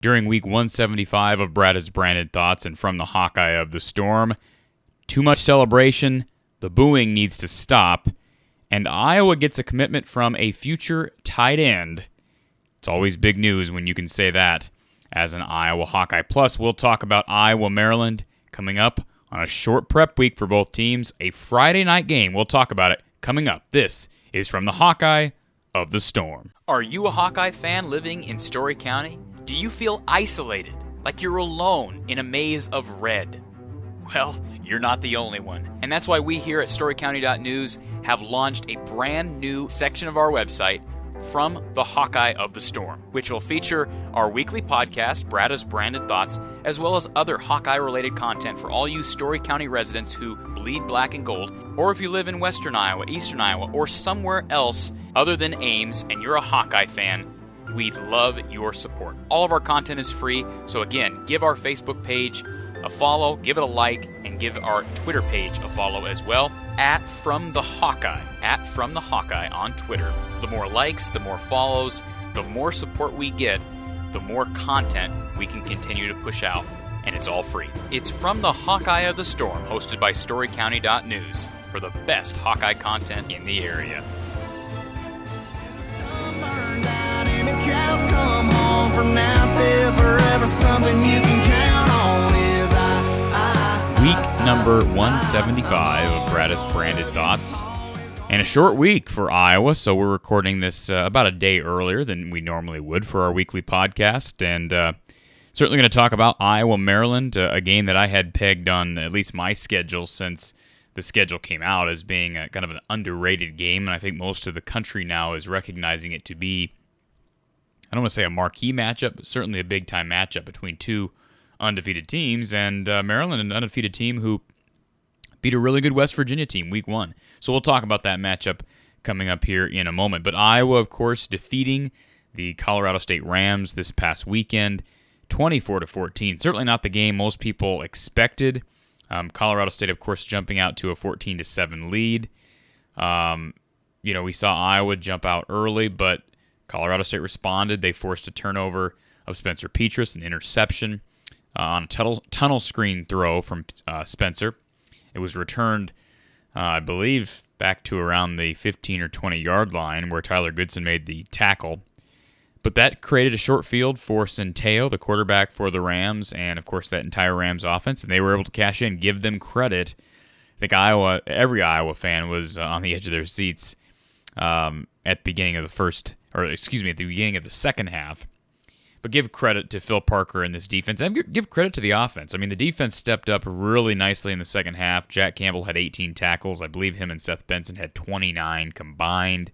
during week 175 of Brada's Branded Thoughts and from the Hawkeye of the Storm. Too much celebration, the booing needs to stop, and Iowa gets a commitment from a future tight end. It's always big news when you can say that as an Iowa Hawkeye. Plus, we'll talk about Iowa-Maryland coming up on a short prep week for both teams, a Friday night game. We'll talk about it coming up. This is from the Hawkeye of the Storm. Are you a Hawkeye fan living in Story County? Do you feel isolated, like you're alone in a maze of red? Well, you're not the only one. And that's why we here at StoryCounty.news have launched a brand new section of our website, From the Hawkeye of the Storm, which will feature our weekly podcast, Brada's Branded Thoughts, as well as other Hawkeye-related content for all you Story County residents who bleed black and gold, or if you live in Western Iowa, Eastern Iowa, or somewhere else other than Ames and you're a Hawkeye fan, we'd love your support. All of our content is free, so again, give our Facebook page a follow, give it a like, and give our Twitter page a follow as well, at From the Hawkeye on Twitter. The more likes, the more follows, the more support we get, the more content we can continue to push out, and it's all free. It's From the Hawkeye of the Storm, hosted by StoryCounty.news, for the best Hawkeye content in the area. Cows come home from now till forever. Something you can count on is Week number 175 of Brada's Branded Thoughts. And a short week for Iowa, so we're recording this about a day earlier than we normally would for our weekly podcast. And certainly going to talk about Iowa-Maryland, a game that I had pegged on at least my schedule since the schedule came out as being a, kind of an underrated game. And I think most of the country now is recognizing it to be, I don't want to say a marquee matchup, but certainly a big-time matchup between two undefeated teams, and Maryland, an undefeated team who beat a really good West Virginia team week one. So we'll talk about that matchup coming up here in a moment. But Iowa, of course, defeating the Colorado State Rams this past weekend, 24-14. Certainly not the game most people expected. Colorado State, of course, jumping out to a 14-7 lead. We saw Iowa jump out early, but Colorado State responded. They forced a turnover of Spencer Petrus, an interception on a tunnel screen throw from Spencer. It was returned, I believe, back to around the 15 or 20-yard line where Tyler Goodson made the tackle. But that created a short field for Centeo, the quarterback for the Rams, and, of course, that entire Rams offense, and they were able to cash in, give them credit. I think every Iowa fan was on the edge of their seats at the beginning of the beginning of the second half. But give credit to Phil Parker in this defense, and give credit to the offense. I mean, the defense stepped up really nicely in the second half. Jack Campbell had 18 tackles. I believe him and Seth Benson had 29 combined.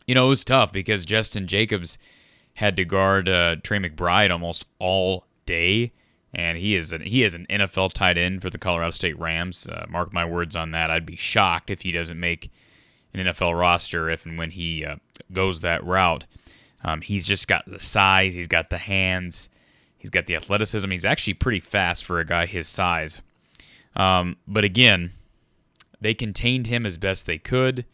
It was tough because Justin Jacobs had to guard Trey McBride almost all day, and he is an NFL tight end for the Colorado State Rams. Mark my words on that. I'd be shocked if he doesn't make an NFL roster if and when he goes that route. He's just got the size, he's got the hands, he's got the athleticism. He's actually pretty fast for a guy his size. But again, they contained him as best they could,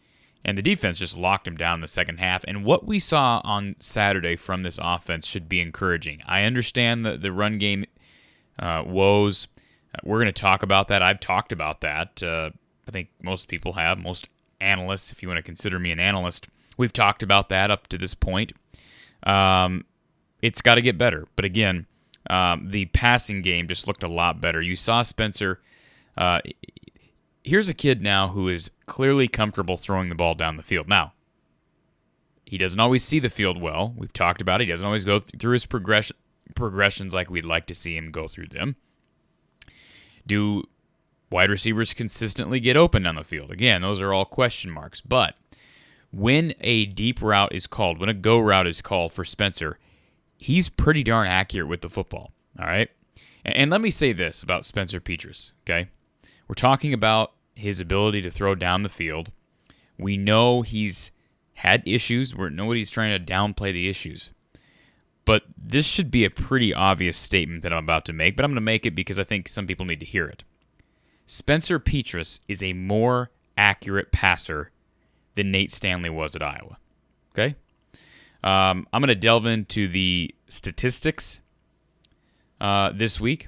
and the defense just locked him down in the second half. And what we saw on Saturday from this offense should be encouraging. I understand the run game woes. We're going to talk about that. I've talked about that. I think most people have, most analysts, if you want to consider me an analyst. We've talked about that up to this point. It's got to get better. But again, the passing game just looked a lot better. You saw Spencer. Here's a kid now who is clearly comfortable throwing the ball down the field. Now, he doesn't always see the field well. We've talked about it. He doesn't always go through his progressions like we'd like to see him go through them. Do wide receivers consistently get open down the field? Again, those are all question marks. But when a deep route is called, when a go route is called for Spencer, he's pretty darn accurate with the football. All right? And let me say this about Spencer Petrus, okay? We're talking about his ability to throw down the field. We know he's had issues. Nobody's trying to downplay the issues. But this should be a pretty obvious statement that I'm about to make, but I'm going to make it because I think some people need to hear it. Spencer Petrus is a more accurate passer than Nate Stanley was at Iowa. Okay? I'm going to delve into the statistics this week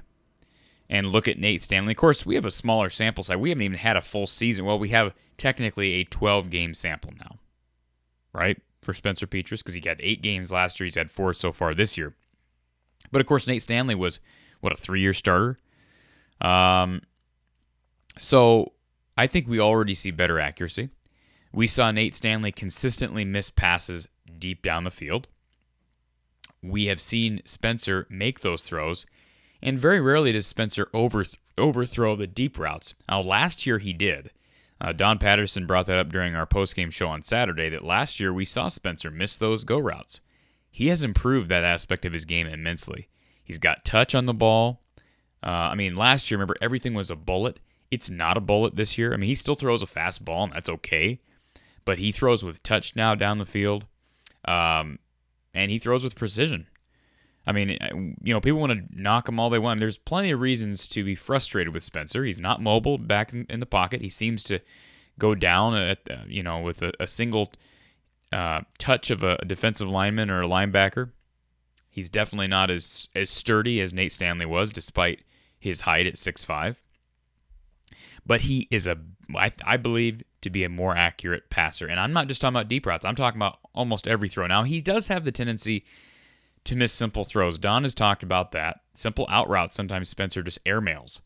and look at Nate Stanley. Of course, we have a smaller sample size. We haven't even had a full season. Well, we have technically a 12-game sample now, right, for Spencer Petrus, because he got 8 games last year. He's had 4 so far this year. But, of course, Nate Stanley was, a 3-year starter? So I think we already see better accuracy. We saw Nate Stanley consistently miss passes deep down the field. We have seen Spencer make those throws, and very rarely does Spencer overthrow the deep routes. Now, last year he did. Don Patterson brought that up during our postgame show on Saturday, that last year we saw Spencer miss those go routes. He has improved that aspect of his game immensely. He's got touch on the ball. Last year, remember, everything was a bullet. It's not a bullet this year. He still throws a fast ball, and that's okay. But he throws with touch now down the field, and he throws with precision. People want to knock him all they want. There's plenty of reasons to be frustrated with Spencer. He's not mobile back in the pocket. He seems to go down with a single touch of a defensive lineman or a linebacker. He's definitely not as sturdy as Nate Stanley was, despite his height at 6'5". But he is I believe, to be a more accurate passer. And I'm not just talking about deep routes. I'm talking about almost every throw. Now, he does have the tendency to miss simple throws. Don has talked about that. Simple out routes, sometimes Spencer just airmails.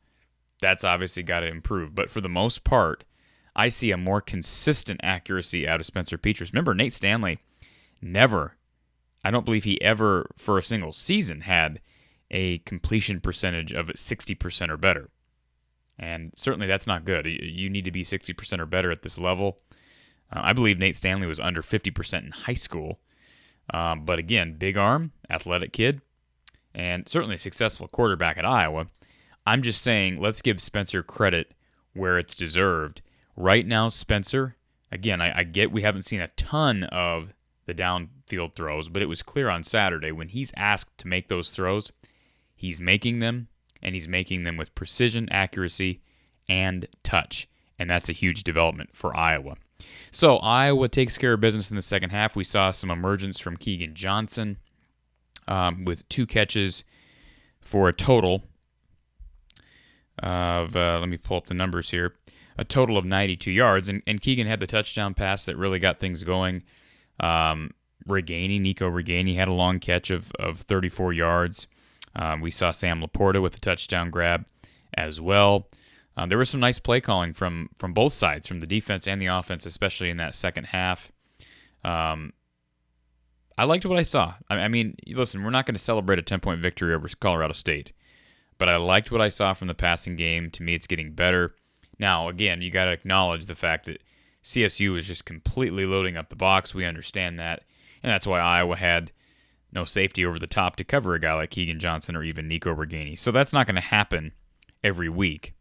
That's obviously got to improve. But for the most part, I see a more consistent accuracy out of Spencer Petrus. Remember, Nate Stanley I don't believe he ever, for a single season, had a completion percentage of 60% or better. And certainly that's not good. You need to be 60% or better at this level. I believe Nate Stanley was under 50% in high school. But again, big arm, athletic kid, and certainly a successful quarterback at Iowa. I'm just saying, let's give Spencer credit where it's deserved. Right now, Spencer, again, I get we haven't seen a ton of the downfield throws, but it was clear on Saturday when he's asked to make those throws, he's making them, and he's making them with precision, accuracy, and touch. And that's a huge development for Iowa. So Iowa takes care of business in the second half. We saw some emergence from Keegan Johnson with 2 catches for a total of, let me pull up the numbers here, a total of 92 yards. And Keegan had the touchdown pass that really got things going. Nico Reganey had a long catch of 34 yards. We saw Sam Laporta with a touchdown grab as well. There was some nice play calling from both sides, from the defense and the offense, especially in that second half. I liked what I saw. Listen, we're not going to celebrate a 10-point victory over Colorado State, but I liked what I saw from the passing game. To me, it's getting better. Now, again, you got to acknowledge the fact that CSU is just completely loading up the box. We understand that, and that's why Iowa had no safety over the top to cover a guy like Keegan Johnson or even Nico Reganey. So that's not going to happen every week.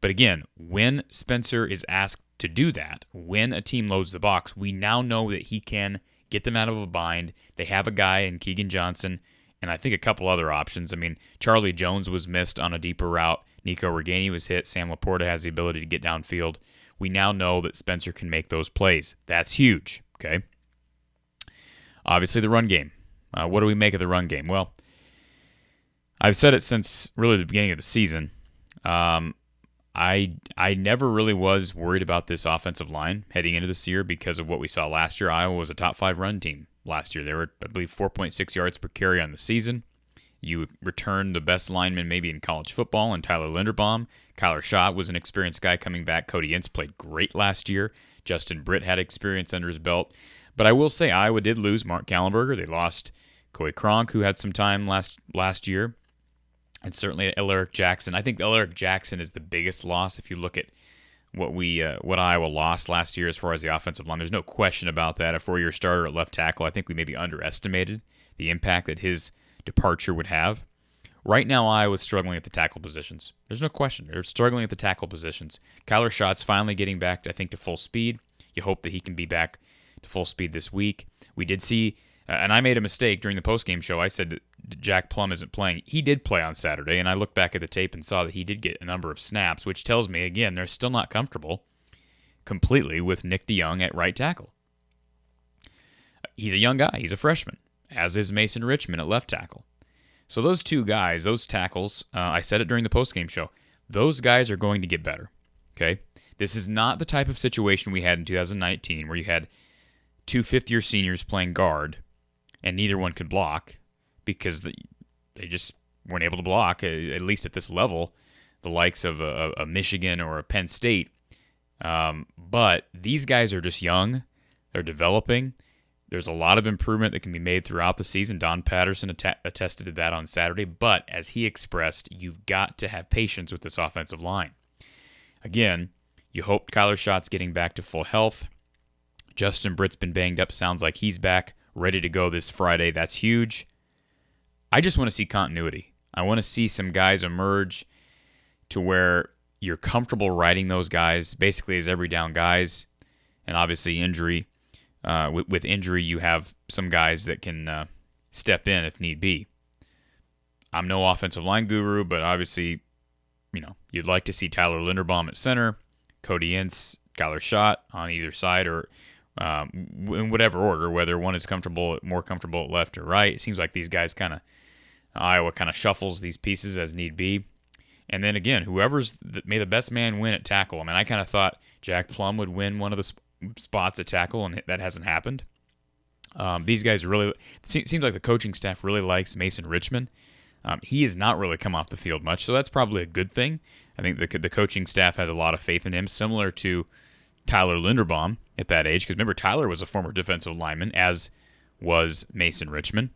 But again, when Spencer is asked to do that, when a team loads the box, we now know that he can get them out of a bind. They have a guy in Keegan Johnson, and I think a couple other options. Charlie Jones was missed on a deeper route. Nico Reganey was hit. Sam Laporta has the ability to get downfield. We now know that Spencer can make those plays. That's huge, okay? Obviously, the run game. What do we make of the run game? Well, I've said it since really the beginning of the season. I never really was worried about this offensive line heading into this year because of what we saw last year. Iowa was a top 5 run team last year. They were, I believe, 4.6 yards per carry on the season. You returned the best lineman maybe in college football in Tyler Linderbaum. Kyler Schott was an experienced guy coming back. Cody Ince played great last year. Justin Britt had experience under his belt. But I will say Iowa did lose Mark Gallenberger. They lost Coy Cronk, who had some time last year. And certainly Alaric Jackson. I think Alaric Jackson is the biggest loss if you look at what Iowa lost last year as far as the offensive line. There's no question about that. A 4-year starter at left tackle, I think we maybe underestimated the impact that his departure would have. Right now, Iowa's struggling at the tackle positions. There's no question. They're struggling at the tackle positions. Kyler Schott's finally getting back, I think, to full speed. You hope that he can be back to full speed this week. We did see, and I made a mistake during the postgame show. I said that Jack Plum isn't playing. He did play on Saturday, and I looked back at the tape and saw that he did get a number of snaps, which tells me, again, they're still not comfortable completely with Nick DeYoung at right tackle. he's a young guy. He's a freshman, as is Mason Richmond at left tackle. So those two guys, those tackles, I said it during the postgame show, those guys are going to get better. Okay? This is not the type of situation we had in 2019 where you had two fifth-year seniors playing guard and neither one could block because they just weren't able to block, at least at this level, the likes of a Michigan or a Penn State. But these guys are just young. They're developing. There's a lot of improvement that can be made throughout the season. Don Patterson attested to that on Saturday. But as he expressed, you've got to have patience with this offensive line. Again, you hope Kyler Schott's getting back to full health. Justin Britt's been banged up. Sounds like he's back, ready to go this Friday. That's huge. I just want to see continuity. I want to see some guys emerge to where you're comfortable riding those guys basically as every down guys. And obviously injury. With injury, you have some guys that can step in if need be. I'm no offensive line guru, but obviously, you'd like to see Tyler Linderbaum at center, Cody Ince, Kyler Schott on either side, or in whatever order, whether one is more comfortable at left or right. It seems like these guys Iowa kind of shuffles these pieces as need be. And then again, may the best man win at tackle. I mean, I kind of thought Jack Plum would win one of the spots at tackle, and that hasn't happened. These guys really, seems like the coaching staff really likes Mason Richmond. He has not really come off the field much, so that's probably a good thing. I think the coaching staff has a lot of faith in him, similar to Tyler Linderbaum at that age, because remember, Tyler was a former defensive lineman, as was Mason Richmond.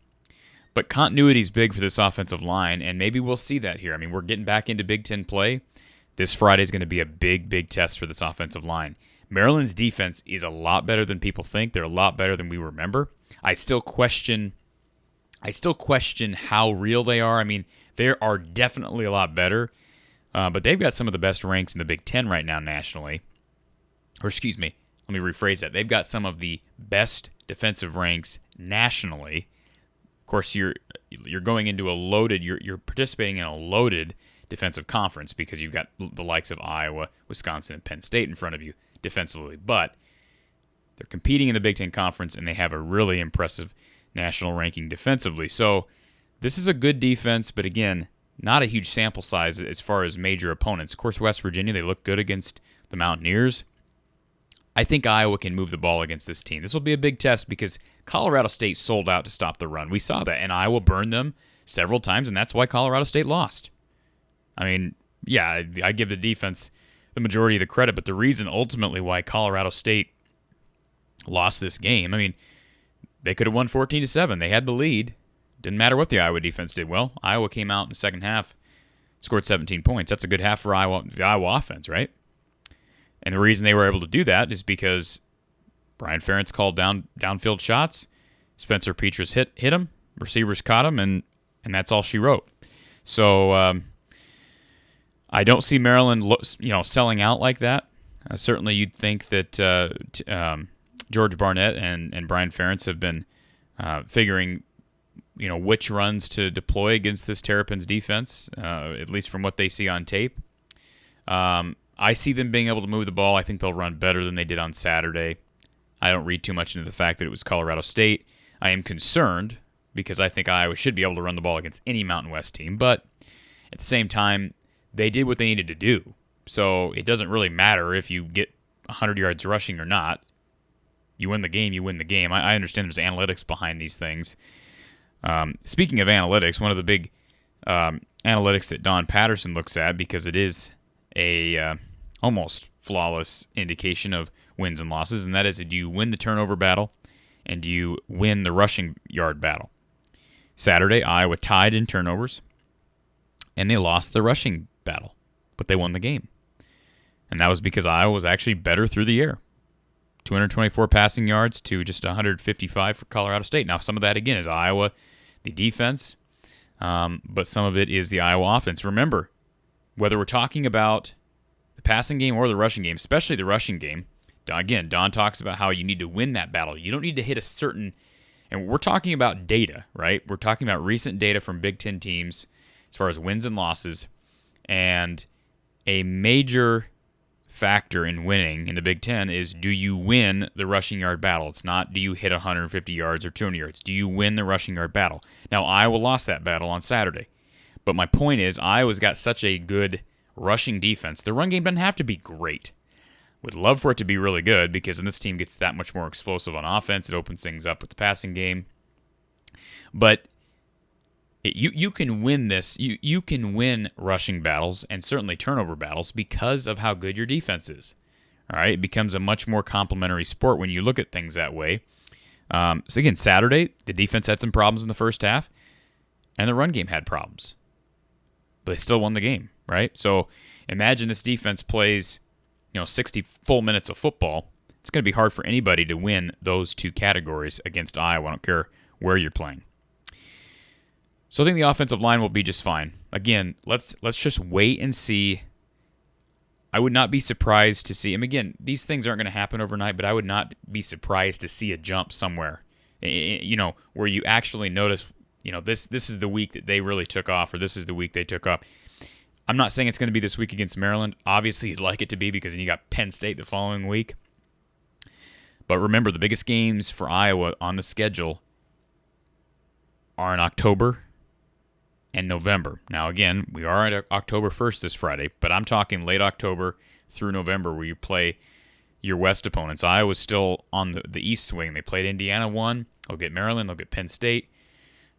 But continuity is big for this offensive line, and maybe we'll see that here. I mean, we're getting back into Big Ten play. This Friday is going to be a big, big test for this offensive line. Maryland's defense is a lot better than people think. They're a lot better than we remember. I still question how real they are. I mean, they are definitely a lot better, but they've got some of the best ranks in the Big Ten right now nationally. Or excuse me, let me rephrase that. They've got some of the best defensive ranks nationally. Of course, you're going into you're participating in a loaded defensive conference because you've got the likes of Iowa, Wisconsin, and Penn State in front of you defensively. But they're competing in the Big Ten Conference, and they have a really impressive national ranking defensively. So this is a good defense, but again, not a huge sample size as far as major opponents. Of course, West Virginia, they look good against the Mountaineers. I think Iowa can move the ball against this team. This will be a big test because Colorado State sold out to stop the run. We saw that, and Iowa burned them several times, and that's why Colorado State lost. I mean, yeah, I give the defense the majority of the credit, but the reason ultimately why Colorado State lost this game, I mean, they could have won 14-7. They had the lead. Didn't matter what the Iowa defense did. Well, Iowa came out in the second half, scored 17 points. That's a good half for the Iowa offense, right? And the reason they were able to do that is because Brian Ferentz called downfield shots. Spencer Petrus hit him. Receivers caught him, and that's all she wrote. So I don't see Maryland, selling out like that. Certainly, you'd think that George Barnett and Brian Ferentz have been figuring, which runs to deploy against this Terrapins defense, at least from what they see on tape. I see them being able to move the ball. I think they'll run better than they did on Saturday. I don't read too much into the fact that it was Colorado State. I am concerned because I think Iowa should be able to run the ball against any Mountain West team. But at the same time, they did what they needed to do. So it doesn't really matter if you get 100 yards rushing or not. You win the game, you win the game. I understand there's analytics behind these things. Speaking of analytics, one of the big analytics that Don Patterson looks at, because it is a almost flawless indication of wins and losses, and that is, do you win the turnover battle and do you win the rushing yard battle? Saturday, Iowa tied in turnovers, and they lost the rushing battle, but they won the game. And that was because Iowa was actually better through the air. 224 passing yards to just 155 for Colorado State. Now, some of that, again, is Iowa, the defense, but some of it is the Iowa offense. Remember, whether we're talking about the passing game or the rushing game, especially the rushing game, again, Don talks about how you need to win that battle. You don't need to hit a certain, and we're talking about data, right? We're talking about recent data from Big Ten teams as far as wins and losses, and a major factor in winning in the Big Ten is, do you win the rushing yard battle? It's not, do you hit 150 yards or 200 yards? Do you win the rushing yard battle? Now, Iowa lost that battle on Saturday. But my point is, Iowa's got such a good rushing defense. The run game doesn't have to be great. Would love for it to be really good, because then this team gets that much more explosive on offense. It opens things up with the passing game. But you can win this. You can win rushing battles and certainly turnover battles because of how good your defense is. All right, it becomes a much more complementary sport when you look at things that way. So again, Saturday, the defense had some problems in the first half, and the run game had problems. But they still won the game, right? So imagine this defense plays, 60 full minutes of football. It's going to be hard for anybody to win those two categories against Iowa. I don't care where you're playing. So I think the offensive line will be just fine. Again, let's just wait and see. I would not be surprised to see, and again, these things aren't going to happen overnight, but I would not be surprised to see a jump somewhere, where you actually notice, this is the week that they really took off, or this is the week they took off. I'm not saying it's going to be this week against Maryland. Obviously, you'd like it to be, because then you got Penn State the following week. But remember, the biggest games for Iowa on the schedule are in October and November. Now, again, we are at October 1st this Friday, but I'm talking late October through November, where you play your West opponents. Iowa's still on the East swing. They played Indiana 1. They'll get Maryland. They'll get Penn State.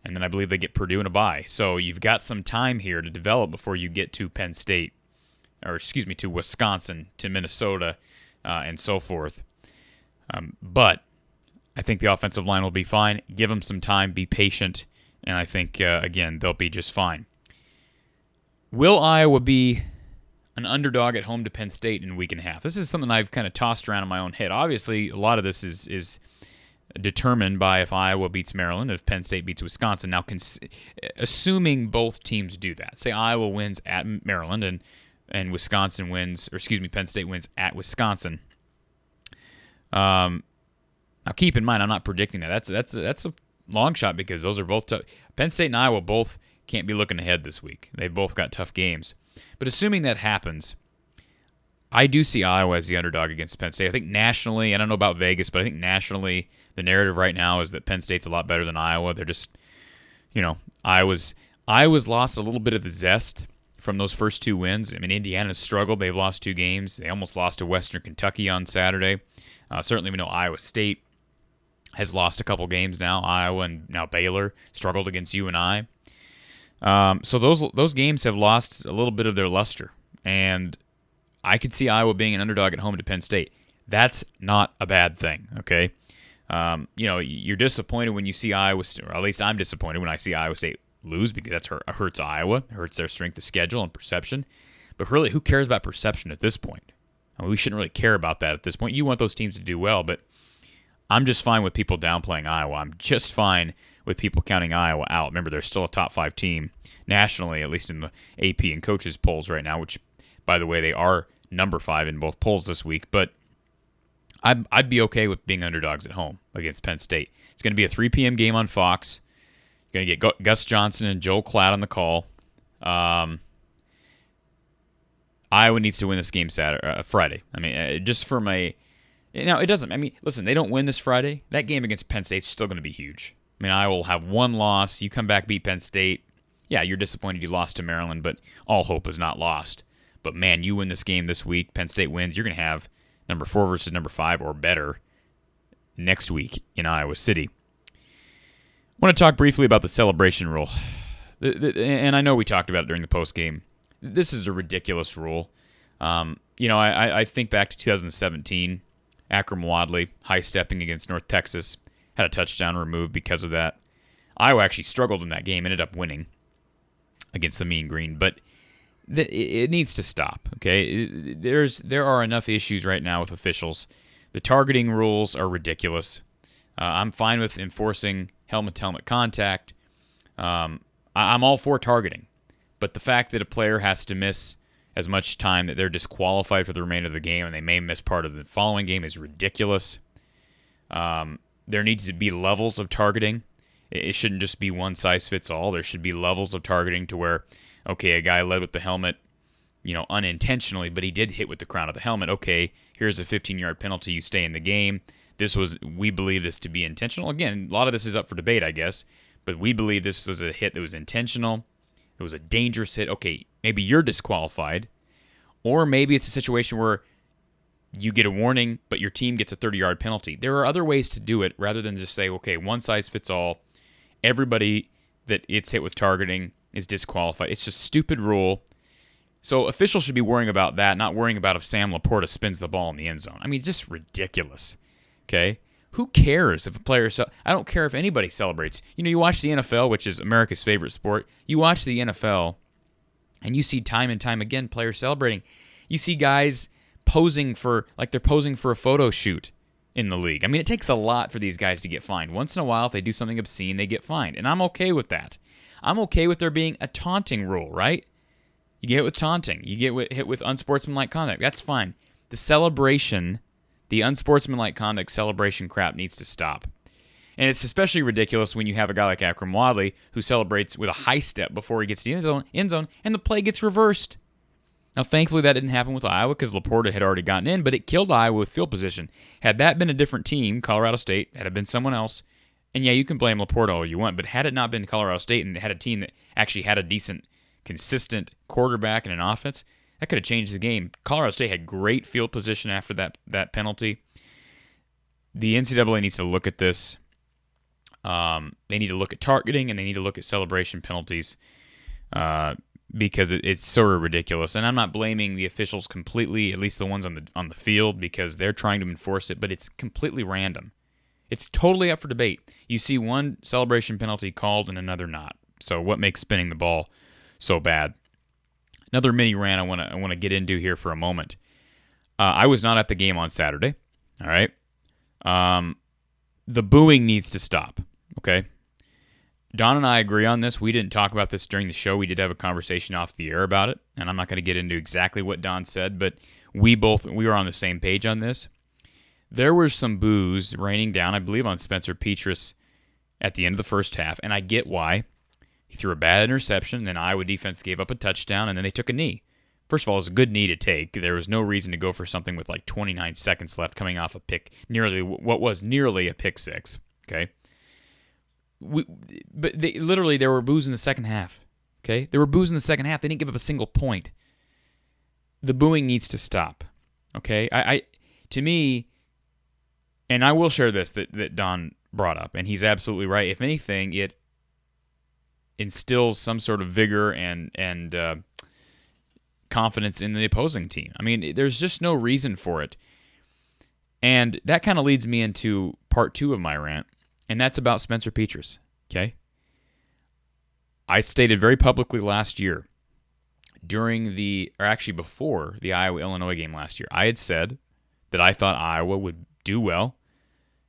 And then I believe they get Purdue in a bye. So you've got some time here to develop before you get to Penn State, to Wisconsin, to Minnesota, and so forth. But I think the offensive line will be fine. Give them some time. Be patient. And I think, again, they'll be just fine. Will Iowa be an underdog at home to Penn State in a week and a half? This is something I've kind of tossed around in my own head. Obviously, a lot of this is determined by if Iowa beats Maryland, if Penn State beats Wisconsin. Now, assuming both teams do that, say Iowa wins at Maryland and Penn State wins at Wisconsin. Now, keep in mind, I'm not predicting that. That's a long shot, because those are both tough. Penn State and Iowa both can't be looking ahead this week. They've both got tough games. But assuming that happens, I do see Iowa as the underdog against Penn State. I think nationally, I don't know about Vegas, but I think nationally the narrative right now is that Penn State's a lot better than Iowa. They're just, Iowa's lost a little bit of the zest from those first two wins. I mean, Indiana's struggled. They've lost 2 games. They almost lost to Western Kentucky on Saturday. Certainly we know Iowa State has lost a couple games now. Iowa and now Baylor struggled against UNI. So those games have lost a little bit of their luster. And I could see Iowa being an underdog at home to Penn State. That's not a bad thing, okay? You're disappointed when you see Iowa State, or at least I'm disappointed when I see Iowa State lose, because that hurts Iowa, hurts their strength of schedule and perception. But really, who cares about perception at this point? I mean, we shouldn't really care about that at this point. You want those teams to do well, but I'm just fine with people downplaying Iowa. I'm just fine with people counting Iowa out. Remember, they're still a top 5 team nationally, at least in the AP and coaches polls right now, which, by the way, they are number 5 in both polls this week. But I'd be okay with being underdogs at home against Penn State. It's going to be a 3 p.m. game on Fox. You're going to get Gus Johnson and Joel Klatt on the call. Iowa needs to win this game Friday. I mean, just from a... Now, it doesn't... I mean, listen, they don't win this Friday. That game against Penn State's still going to be huge. I mean, Iowa will have 1 loss. You come back, beat Penn State. Yeah, you're disappointed you lost to Maryland, but all hope is not lost. But, man, you win this game this week, Penn State wins, you're going to have number 4 versus number 5 or better next week in Iowa City. I want to talk briefly about the celebration rule. And I know we talked about it during the postgame. This is a ridiculous rule. I think back to 2017, Akram Wadley high-stepping against North Texas, had a touchdown removed because of that. Iowa actually struggled in that game, ended up winning against the Mean Green, but it needs to stop, okay? There are enough issues right now with officials. The targeting rules are ridiculous. I'm fine with enforcing helmet-to-helmet contact. I'm all for targeting, but the fact that a player has to miss as much time that they're disqualified for the remainder of the game and they may miss part of the following game is ridiculous. There needs to be levels of targeting. It shouldn't just be one size fits all. There should be levels of targeting to where, okay, a guy led with the helmet, unintentionally, but he did hit with the crown of the helmet. Okay, here's a 15-yard penalty. You stay in the game. We believe this to be intentional. Again, a lot of this is up for debate, I guess, but we believe this was a hit that was intentional. It was a dangerous hit. Okay, maybe you're disqualified, or maybe it's a situation where you get a warning, but your team gets a 30-yard penalty. There are other ways to do it rather than just say, okay, one size fits all. Everybody that it's hit with targeting is disqualified. It's just a stupid rule. So officials should be worrying about that, not worrying about if Sam Laporta spins the ball in the end zone. I mean, just ridiculous. Okay? Who cares if a player... I don't care if anybody celebrates. You watch the NFL, which is America's favorite sport. You watch the NFL, and you see time and time again players celebrating. You see guys posing for a photo shoot in the league. I mean, it takes a lot for these guys to get fined. Once in a while, if they do something obscene, they get fined. And I'm okay with that. I'm okay with there being a taunting rule, right? You get hit with taunting. You get hit with unsportsmanlike conduct. That's fine. The celebration, the unsportsmanlike conduct celebration crap needs to stop. And it's especially ridiculous when you have a guy like Akram Wadley who celebrates with a high step before he gets to the end zone, and the play gets reversed. Now, thankfully, that didn't happen with Iowa because Laporta had already gotten in, but it killed Iowa with field position. Had that been a different team, Colorado State, had it been someone else, and yeah, you can blame Laporta all you want, but had it not been Colorado State and had a team that actually had a decent, consistent quarterback and an offense, that could have changed the game. Colorado State had great field position after that penalty. The NCAA needs to look at this. They need to look at targeting, and they need to look at celebration penalties because it's sort of ridiculous. And I'm not blaming the officials completely, at least the ones on the field, because they're trying to enforce it, but it's completely random. It's totally up for debate. You see one celebration penalty called and another not. So what makes spinning the ball so bad? Another mini rant I want to get into here for a moment. I was not at the game on Saturday. All right. The booing needs to stop. Okay. Don and I agree on this. We didn't talk about this during the show. We did have a conversation off the air about it, and I'm not going to get into exactly what Don said, but we were on the same page on this. There was some boos raining down, I believe, on Spencer Petrus at the end of the first half, and I get why. He threw a bad interception, then Iowa defense gave up a touchdown, and then they took a knee. First of all, it was a good knee to take. There was no reason to go for something with like 29 seconds left coming off a pick, nearly a pick six. Okay, but there were boos in the second half. Okay, there were boos in the second half. They didn't give up a single point. The booing needs to stop. Okay, to me, and I will share this that Don brought up, and he's absolutely right. If anything, it instills some sort of vigor and confidence in the opposing team. I mean, there's just no reason for it. And that kind of leads me into part 2 of my rant, and that's about Spencer Petrus, okay? I stated very publicly last year, before the Iowa-Illinois game last year, I had said that I thought Iowa would do well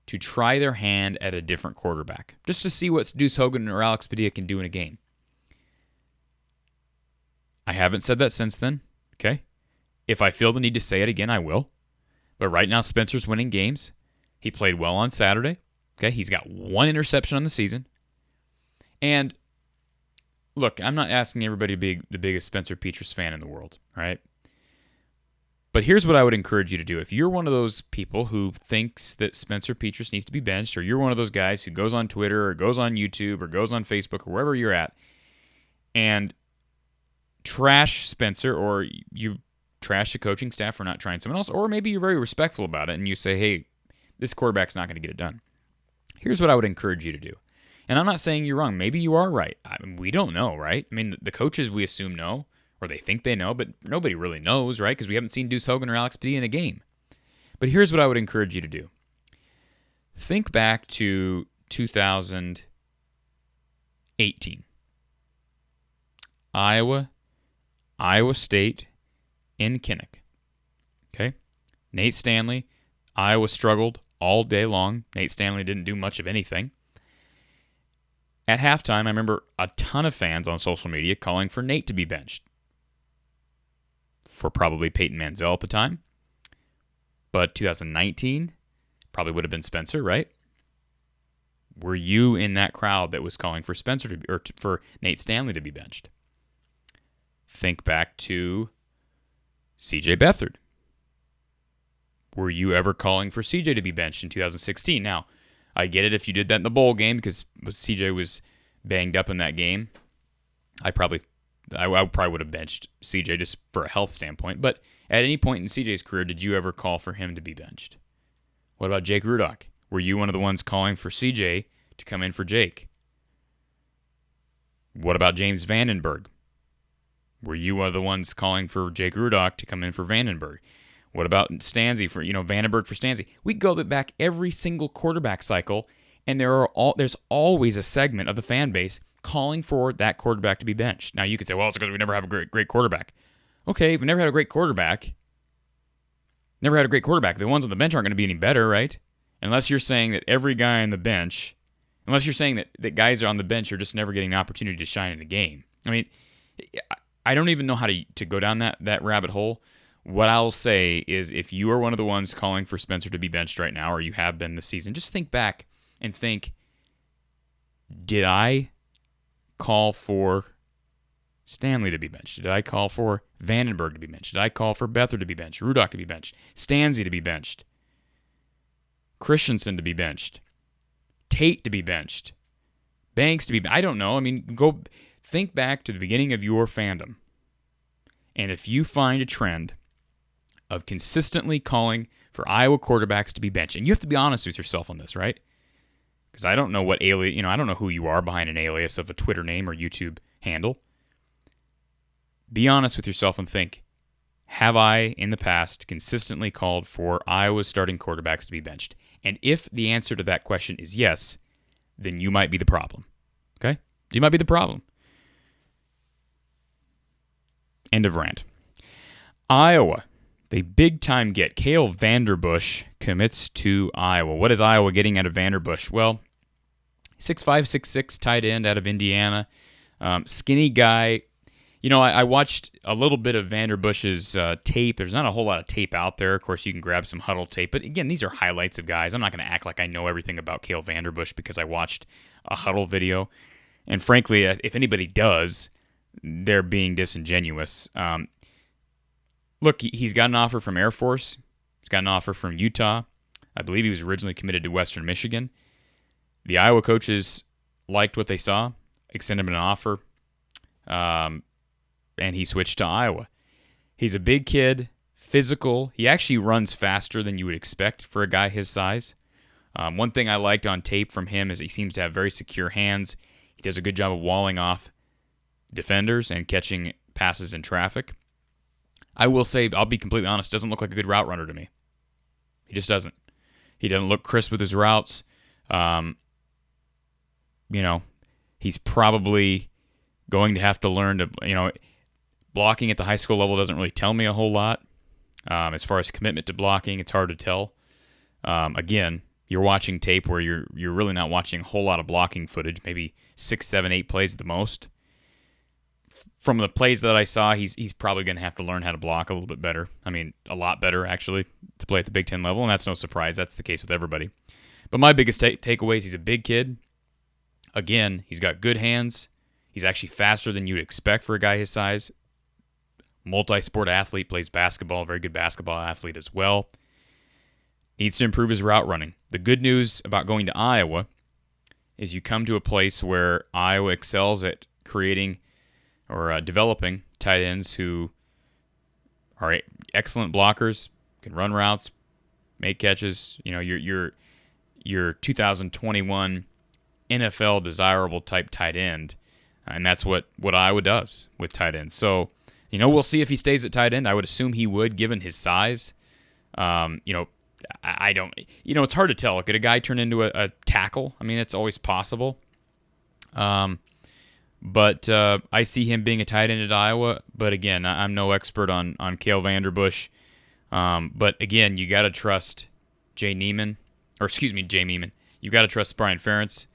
to try their hand at a different quarterback, just to see what Deuce Hogan or Alex Padilla can do in a game. I haven't said that since then, okay? If I feel the need to say it again, I will. But right now, Spencer's winning games. He played well on Saturday, okay? He's got 1 interception on the season. And look, I'm not asking everybody to be the biggest Spencer Petrus fan in the world, all right? But here's what I would encourage you to do. If you're one of those people who thinks that Spencer Petrus needs to be benched, or you're one of those guys who goes on Twitter or goes on YouTube or goes on Facebook or wherever you're at and trash Spencer, or you trash the coaching staff for not trying someone else, or maybe you're very respectful about it and you say, hey, this quarterback's not going to get it done. Here's what I would encourage you to do. And I'm not saying you're wrong. Maybe you are right. I mean, we don't know, right? I mean, the coaches we assume know, or they think they know, but nobody really knows, right? Because we haven't seen Deuce Hogan or Alex Padilla in a game. But here's what I would encourage you to do. Think back to 2018. Iowa State in Kinnick. Okay? Nate Stanley. Iowa struggled all day long. Nate Stanley didn't do much of anything. At halftime, I remember a ton of fans on social media calling for Nate to be benched. For probably Peyton Manziel at the time. But 2019 probably would have been Spencer, right? Were you in that crowd that was calling for for Nate Stanley to be benched? Think back to C.J. Beathard. Were you ever calling for C.J. to be benched in 2016? Now, I get it if you did that in the bowl game because C.J. was banged up in that game. I probably would have benched C.J. just for a health standpoint. But at any point in C.J.'s career, did you ever call for him to be benched? What about Jake Rudock? Were you one of the ones calling for C.J. to come in for Jake? What about James Vandenberg? Were you one of the ones calling for Jake Rudock to come in for Vandenberg? What about Stanzi for, Vandenberg for Stanzi? We go back every single quarterback cycle, and there's always a segment of the fan base calling for that quarterback to be benched. Now, you could say, well, it's because we never have a great quarterback. Okay, if we never had a great quarterback, the ones on the bench aren't going to be any better, right? Unless you're saying that every guy on the bench, unless you're saying that guys are on the bench are just never getting an opportunity to shine in the game. I mean, I don't even know how to go down that rabbit hole. What I'll say is if you are one of the ones calling for Spencer to be benched right now, or you have been this season, just think back and think, did I call for Stanley to be benched? Did I call for Vandenberg to be benched? Did I call for Beathard to be benched? Rudock to be benched? Stanzi to be benched? Christensen to be benched? Tate to be benched? Banks to be benched? I don't know. I mean, go think back to the beginning of your fandom. And if you find a trend of consistently calling for Iowa quarterbacks to be benched, and you have to be honest with yourself on this, right? Because I don't know what alias, I don't know who you are behind an alias of a Twitter name or YouTube handle. Be honest with yourself and think, have I, in the past, consistently called for Iowa's starting quarterbacks to be benched? And if the answer to that question is yes, then you might be the problem. Okay? You might be the problem. End of rant. Iowa, the big-time get. Cale Vanderbush commits to Iowa. What is Iowa getting out of Vanderbush? Well, 6'5", 6'6", tight end out of Indiana. Skinny guy. I watched a little bit of Vanderbush's tape. There's not a whole lot of tape out there. Of course, you can grab some huddle tape. But again, these are highlights of guys. I'm not going to act like I know everything about Cale Vanderbush because I watched a huddle video. And frankly, if anybody does, they're being disingenuous. Look, he's got an offer from Air Force. He's got an offer from Utah. I believe he was originally committed to Western Michigan. The Iowa coaches liked what they saw, extended him an offer, and he switched to Iowa. He's a big kid, physical. He actually runs faster than you would expect for a guy his size. One thing I liked on tape from him is he seems to have very secure hands. He does a good job of walling off defenders and catching passes in traffic. I will say, I'll be completely honest, doesn't look like a good route runner to me. He just doesn't. He doesn't look crisp with his routes. He's probably going to have to learn to, blocking at the high school level doesn't really tell me a whole lot. As far as commitment to blocking, it's hard to tell. Again, you're watching tape where you're really not watching a whole lot of blocking footage, maybe 6, 7, 8 plays at the most. From the plays that I saw, he's probably going to have to learn how to block a little bit better. I mean, a lot better, actually, to play at the Big Ten level, and that's no surprise. That's the case with everybody. But my biggest takeaway is he's a big kid. Again, he's got good hands. He's actually faster than you'd expect for a guy his size. Multi-sport athlete, plays basketball, very good basketball athlete as well. Needs to improve his route running. The good news about going to Iowa is you come to a place where Iowa excels at creating or developing tight ends who are excellent blockers, can run routes, make catches. Your 2021 NFL desirable type tight end, and that's what Iowa does with tight ends. So, we'll see if he stays at tight end. I would assume he would, given his size. I don't. It's hard to tell. Could a guy turn into a tackle? I mean, it's always possible. But I see him being a tight end at Iowa. But again, I'm no expert on Cale Vanderbush. But again, you got to trust Jay Neiman. You got to trust Brian Ferentz,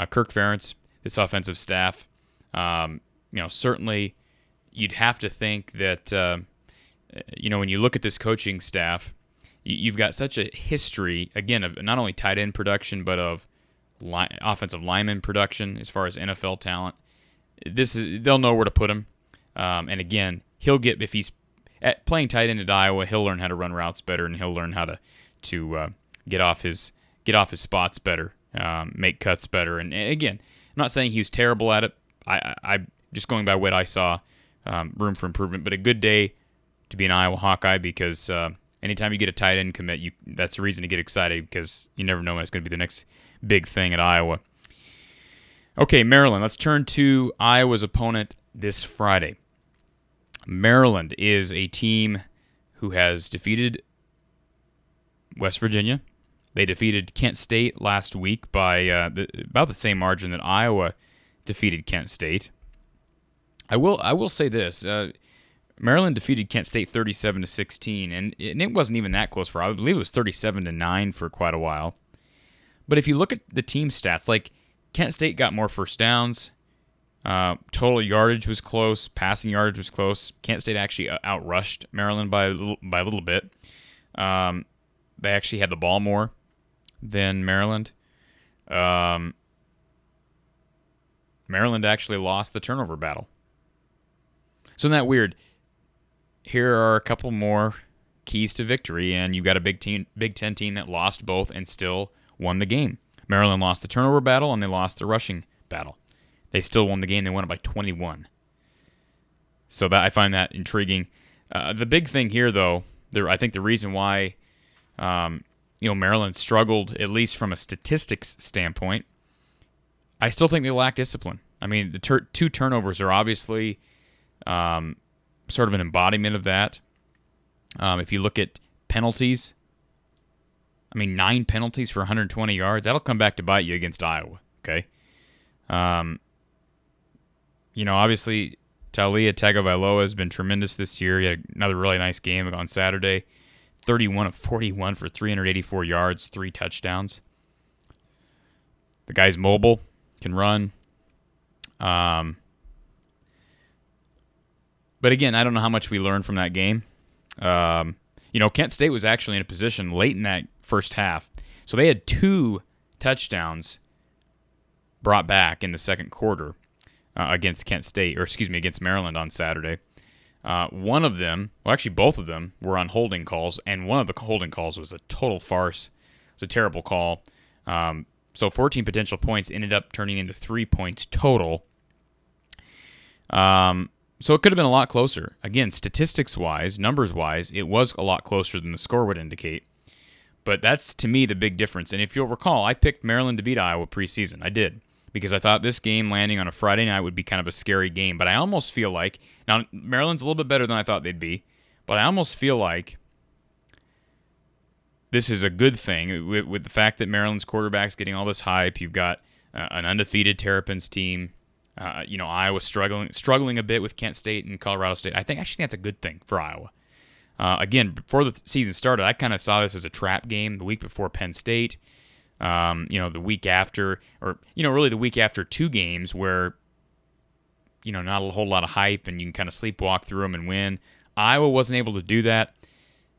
Kirk Ferentz, this offensive staff. Certainly you'd have to think that, when you look at this coaching staff, you've got such a history, again, of not only tight end production, but of offensive lineman production as far as NFL talent. They'll know where to put him. And again, he'll get, if he's at playing tight end at Iowa, he'll learn how to run routes better, and he'll learn how to get off his spots better, make cuts better. And again, I'm not saying he was terrible at it. I just going by what I saw, room for improvement. But a good day to be an Iowa Hawkeye, because anytime you get a tight end commit, that's a reason to get excited, because you never know when it's going to be the next big thing at Iowa. Okay, Maryland. Let's turn to Iowa's opponent this Friday. Maryland is a team who has defeated West Virginia. They defeated Kent State last week by about the same margin that Iowa defeated Kent State. I will say this: Maryland defeated Kent State 37-16, and it wasn't even that close for. I believe it was 37-9 for quite a while. But if you look at the team stats, like Kent State got more first downs. Total yardage was close. Passing yardage was close. Kent State actually outrushed Maryland by a little bit. They actually had the ball more than Maryland. Maryland actually lost the turnover battle. So isn't that weird? Here are a couple more keys to victory, and you've got a Big Ten team that lost both and still won the game. Maryland lost the turnover battle, and they lost the rushing battle. They still won the game. They won it by 21. So that I find that intriguing. The big thing here, though, I think the reason why Maryland struggled, at least from a statistics standpoint, I still think they lack discipline. I mean, the two turnovers are obviously sort of an embodiment of that. If you look at penalties, 9 penalties for 120 yards, that'll come back to bite you against Iowa, okay? Obviously, Taulia Tagovailoa has been tremendous this year. He had another really nice game on Saturday. 31 of 41 for 384 yards, 3 touchdowns. The guy's mobile, can run. But again, I don't know how much we learned from that game. Kent State was actually in a position late in that first half. So they had 2 touchdowns brought back in the second quarter against against Maryland on Saturday. One of them, well, actually both of them, were on holding calls, and one of the holding calls was a total farce. It was a terrible call. So 14 potential points ended up turning into 3 points total. So it could have been a lot closer. Again, statistics-wise, numbers-wise, it was a lot closer than the score would indicate. But that's, to me, the big difference. And if you'll recall, I picked Maryland to beat Iowa preseason. I did. Because I thought this game landing on a Friday night would be kind of a scary game. But I almost feel like, now Maryland's a little bit better than I thought they'd be, but I almost feel like this is a good thing with the fact that Maryland's quarterback's getting all this hype. You've got an undefeated Terrapins team. Iowa struggling a bit with Kent State and Colorado State. I actually think that's a good thing for Iowa. Again, before the season started, I kind of saw this as a trap game the week before Penn State. The week after, or really the week after 2 games where not a whole lot of hype and you can kind of sleepwalk through them and win. Iowa wasn't able to do that.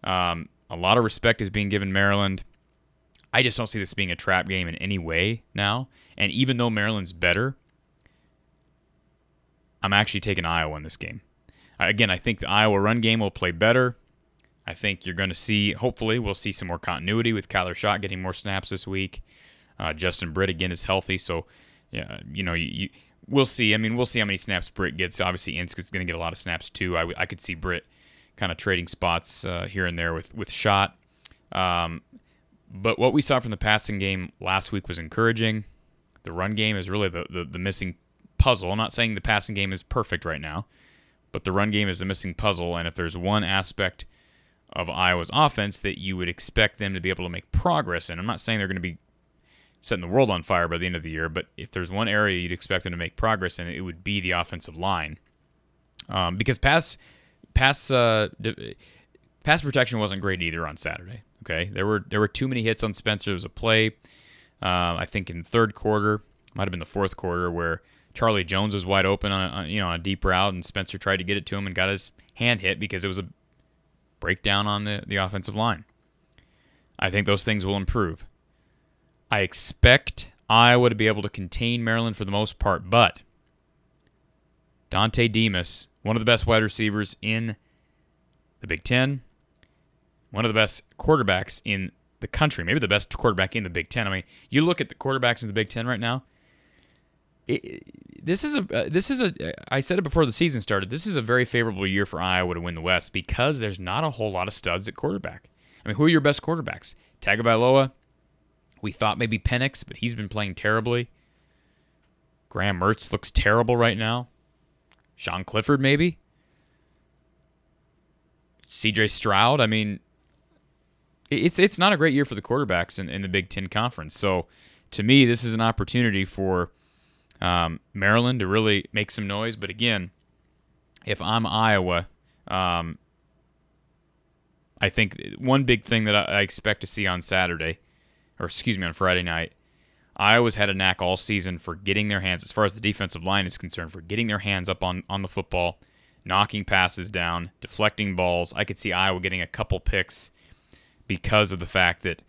A lot of respect is being given Maryland. I just don't see this being a trap game in any way now. And even though Maryland's better, I'm actually taking Iowa in this game. Again, I think the Iowa run game will play better. I think you're going to see, hopefully, we'll see some more continuity with Kyler Schott getting more snaps this week. Justin Britt, again, is healthy. So, we'll see. We'll see how many snaps Britt gets. Obviously, Insk is going to get a lot of snaps, too. I could see Britt kind of trading spots here and there with Schott. But what we saw from the passing game last week was encouraging. The run game is really the missing puzzle. I'm not saying the passing game is perfect right now, but the run game is the missing puzzle. And if there's one aspect of Iowa's offense that you would expect them to be able to make progress in, I'm not saying they're going to be setting the world on fire by the end of the year, but if there's one area you'd expect them to make progress in, it would be the offensive line. Because pass protection wasn't great either on Saturday. Okay, there were too many hits on Spencer. There was a play, I think in the third quarter, might have been the fourth quarter, where Charlie Jones was wide open on a deep route, and Spencer tried to get it to him and got his hand hit because it was a breakdown on the offensive line. I think those things will improve. I expect Iowa to be able to contain Maryland for the most part, but Dante Demas, one of the best wide receivers in the Big Ten. One of the best quarterbacks in the country, maybe the best quarterback in the Big Ten. I mean, you look at the quarterbacks in the Big Ten right now. This is a. I said it before the season started. This is a very favorable year for Iowa to win the West because there's not a whole lot of studs at quarterback. I mean, who are your best quarterbacks? Tagovailoa. We thought maybe Penix, but he's been playing terribly. Graham Mertz looks terrible right now. Sean Clifford, maybe. C.J. Stroud. I mean, it's not a great year for the quarterbacks in the Big Ten Conference. So, to me, this is an opportunity for Maryland to really make some noise. But again, if I'm Iowa, I think one big thing that I expect to see on on Friday night, Iowa's had a knack all season for getting their hands, as far as the defensive line is concerned, for getting their hands up on the football, knocking passes down, deflecting balls. I could see Iowa getting a couple picks because of the fact that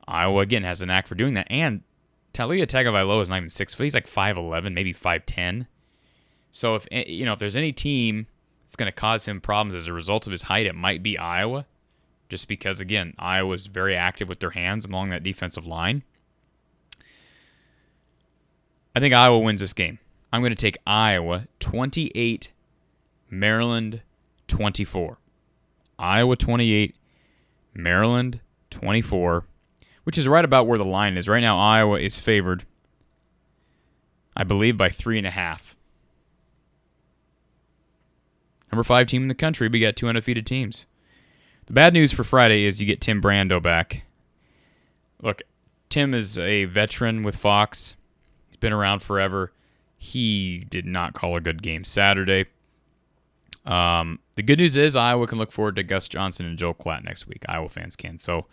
Iowa, again, has a knack for doing that. And Talia Tagovailoa is not even 6 foot. He's like 5'11", maybe 5'10". So if there's any team that's going to cause him problems as a result of his height, it might be Iowa. Just because, again, Iowa's very active with their hands along that defensive line. I think Iowa wins this game. I'm going to take Iowa 28, Maryland 24. Iowa 28, Maryland 24. Which is right about where the line is. Right now, Iowa is favored, I believe, by 3.5. Number 5 team in the country. We got 2 undefeated teams. The bad news for Friday is you get Tim Brando back. Look, Tim is a veteran with Fox. He's been around forever. He did not call a good game Saturday. The good news is Iowa can look forward to Gus Johnson and Joel Klatt next week. Iowa fans can. So,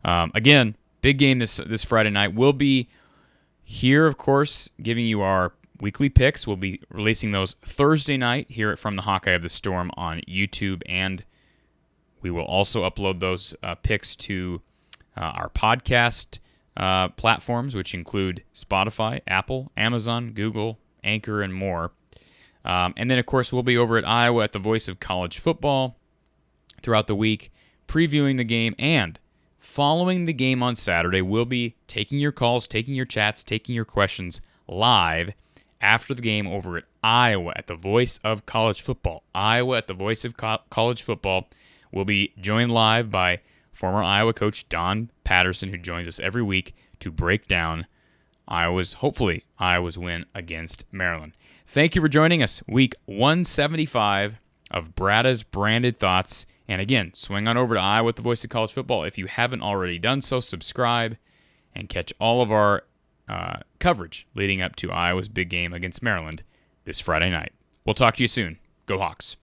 again, big game this Friday night. We'll be here, of course, giving you our weekly picks. We'll be releasing those Thursday night here from the Hawkeye of the Storm on YouTube, and we will also upload those picks to our podcast platforms, which include Spotify, Apple, Amazon, Google, Anchor, and more. And then, of course, we'll be over at Iowa at the Voice of College Football throughout the week, previewing the game, and following the game on Saturday, we'll be taking your calls, taking your chats, taking your questions live after the game over at Iowa at the Voice of College Football. Iowa at the Voice of College Football will be joined live by former Iowa coach Don Patterson, who joins us every week to break down hopefully Iowa's win against Maryland. Thank you for joining us. Week 175 of Brada's Branded Thoughts. And again, swing on over to Iowa at the Voice of College Football. If you haven't already done so, subscribe and catch all of our coverage leading up to Iowa's big game against Maryland this Friday night. We'll talk to you soon. Go Hawks.